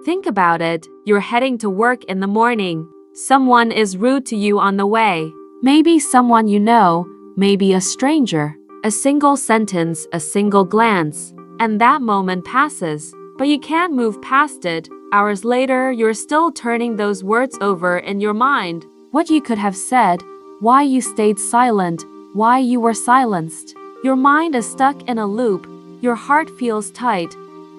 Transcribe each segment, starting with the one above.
Think about it, you're heading to work in the morning. Someone is rude to you on the way. Maybe someone you know, maybe a stranger. A single sentence, a single glance, and that moment passes. But you can't move past it. Hours later, you're still turning those words over in your mind. What you could have said, why you stayed silent, why you were silenced. Your mind is stuck in a loop. Your heart feels tight.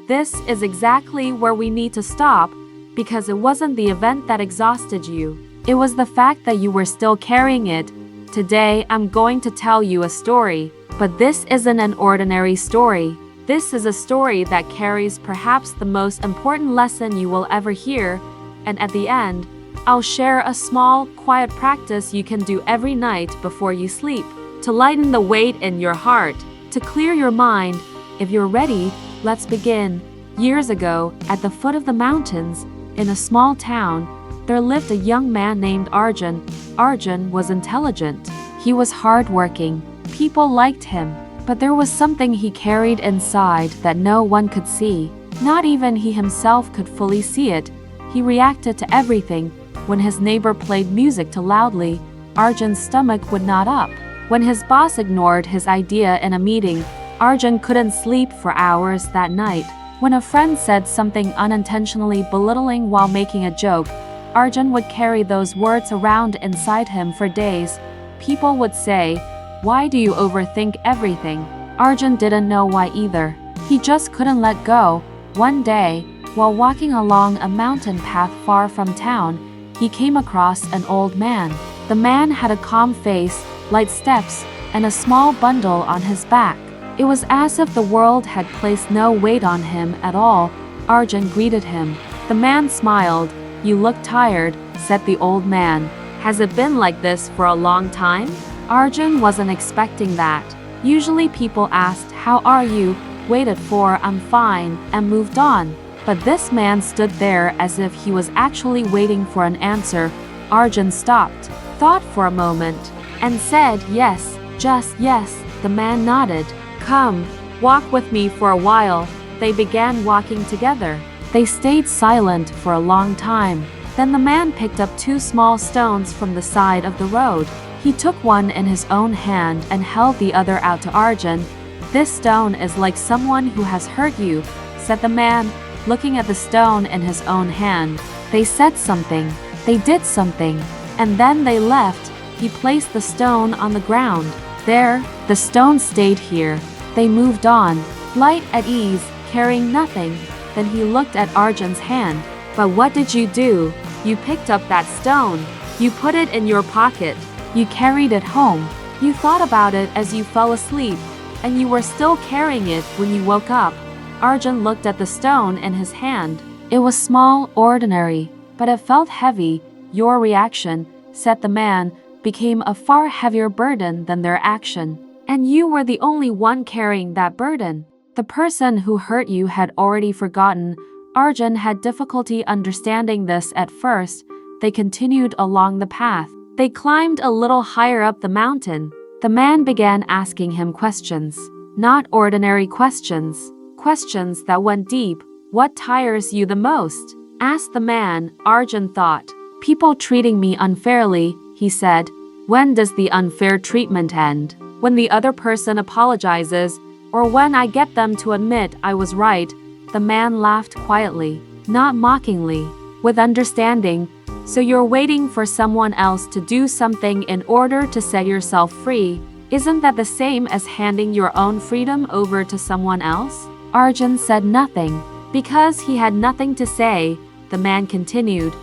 This is exactly where we need to stop, because it wasn't the event that exhausted you. It was the fact that you were still carrying it. Today, I'm going to tell you a story, but this isn't an ordinary story. This is a story that carries perhaps the most important lesson you will ever hear, and at the end, I'll share a small, quiet practice you can do every night before you sleep, to lighten the weight in your heart, to clear your mind. If you're ready, let's begin. Years ago, at the foot of the mountains, in a small town, there lived a young man named Arjun. Arjun was intelligent. He was hardworking. People liked him. But there was something he carried inside that no one could see. Not even he himself could fully see it. He reacted to everything. When his neighbor played music too loudly, Arjun's stomach would knot up. When his boss ignored his idea in a meeting, Arjun couldn't sleep for hours that night. When a friend said something unintentionally belittling while making a joke, Arjun would carry those words around inside him for days. People would say, "Why do you overthink everything?" Arjun didn't know why either. He just couldn't let go. One day, while walking along a mountain path far from town, he came across an old man. The man had a calm face, light steps, and a small bundle on his back. It was as if the world had placed no weight on him at all. Arjun greeted him. The man smiled. "You look tired," said the old man. "Has it been like this for a long time?" Arjun wasn't expecting that. Usually people asked, "How are you?" waited for "I'm fine," and moved on. But this man stood there as if he was actually waiting for an answer. Arjun stopped, thought for a moment, and said, "Yes, just yes." The man nodded. "Come, walk with me for a while." They began walking together. They stayed silent for a long time. Then the man picked up two small stones from the side of the road. He took one in his own hand and held the other out to Arjun. "This stone is like someone who has hurt you," said the man, looking at the stone in his own hand. They said something. They did something. And then they left. He placed the stone on the ground. There, the stone stayed here. They moved on, light at ease, carrying nothing. Then he looked at Arjun's hand. "But what did you do? You picked up that stone. You put it in your pocket. You carried it home. You thought about it as you fell asleep, and you were still carrying it when you woke up." Arjun looked at the stone in his hand. It was small, ordinary, but it felt heavy. "Your reaction," said the man, "became a far heavier burden than their action. And you were the only one carrying that burden." The person who hurt you had already forgotten. Arjun had difficulty understanding this at first. They continued along the path. They climbed a little higher up the mountain. The man began asking him questions. Not ordinary questions. Questions that went deep. "What tires you the most?" asked the man. Arjun thought. "People treating me unfairly," he said. "When does the unfair treatment end? When the other person apologizes, or when I get them to admit I was right?" The man laughed quietly, not mockingly, with understanding. "So you're waiting for someone else to do something in order to set yourself free? Isn't that the same as handing your own freedom over to someone else?" Arjun said nothing. Because he had nothing to say, the man continued.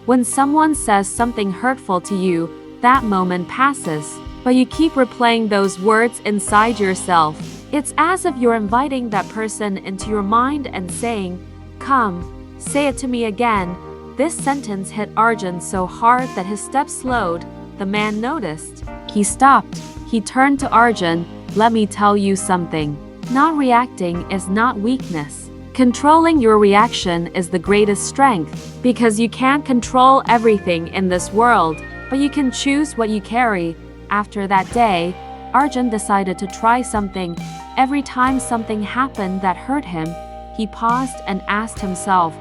"When someone says something hurtful to you, that moment passes, but you keep replaying those words inside yourself. It's as if you're inviting that person into your mind and saying, 'Come, say it to me again.'" This sentence hit Arjun so hard that his steps slowed. The man noticed. He stopped. He turned to Arjun. "Let me tell you something. Not reacting is not weakness. Controlling your reaction is the greatest strength, because you can't control everything in this world, but you can choose what you carry." After that day, Arjun decided to try something. Every time something happened that hurt him, he paused and asked himself,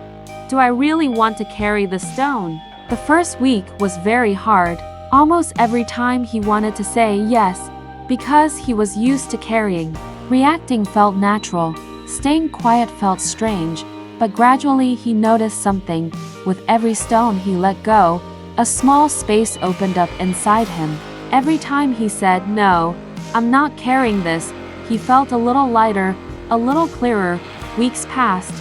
Do I really want to carry the stone? The first week was very hard. Almost every time he wanted to say yes, because he was used to carrying. Reacting felt natural. Staying quiet felt strange, but gradually he noticed something. With every stone he let go, a small space opened up inside him. Every time he said, "No, I'm not carrying this," he felt a little lighter, a little clearer. Weeks passed.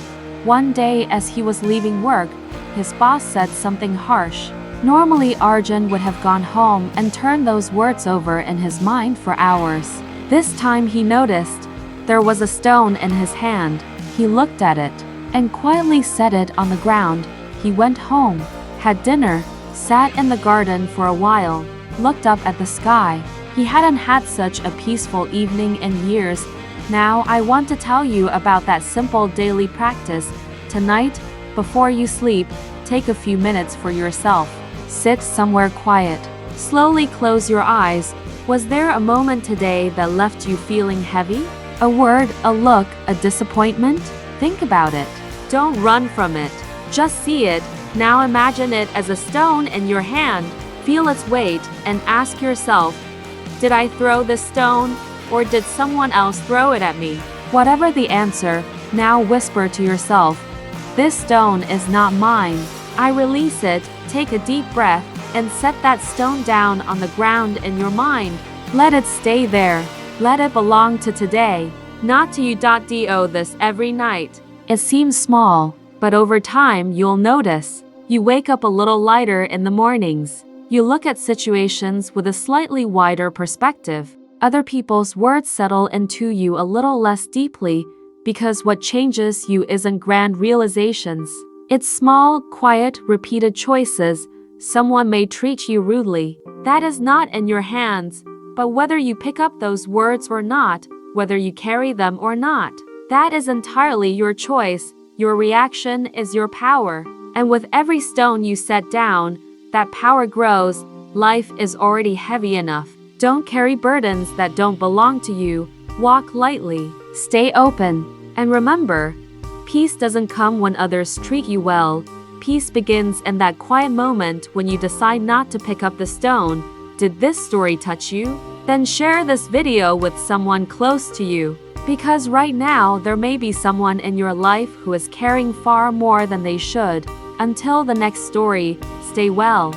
One day as he was leaving work, his boss said something harsh. Normally Arjun would have gone home and turned those words over in his mind for hours. This time he noticed there was a stone in his hand. He looked at it and quietly set it on the ground. He went home, had dinner, sat in the garden for a while, looked up at the sky. He hadn't had such a peaceful evening in years. Now I want to tell you about that simple daily practice. Tonight, before you sleep, take a few minutes for yourself. Sit somewhere quiet. Slowly close your eyes. Was there a moment today that left you feeling heavy? A word, a look, a disappointment? Think about it. Don't run from it. Just see it. Now imagine it as a stone in your hand. Feel its weight and ask yourself, did I throw this stone, or did someone else throw it at me? Whatever the answer, now whisper to yourself, this stone is not mine. I release it. Take a deep breath and set that stone down on the ground in your mind. Let it stay there. Let it belong to today, not to you. Do this every night. It seems small, but over time you'll notice. You wake up a little lighter in the mornings. You look at situations with a slightly wider perspective. Other people's words settle into you a little less deeply, because what changes you isn't grand realizations. It's small, quiet, repeated choices. Someone may treat you rudely. That is not in your hands. But whether you pick up those words or not, whether you carry them or not, that is entirely your choice. Your reaction is your power. And with every stone you set down, that power grows. Life is already heavy enough. Don't carry burdens that don't belong to you. Walk lightly. Stay open. And remember, peace doesn't come when others treat you well. Peace begins in that quiet moment when you decide not to pick up the stone. Did this story touch you? Then share this video with someone close to you. Because right now, there may be someone in your life who is carrying far more than they should. Until the next story, stay well.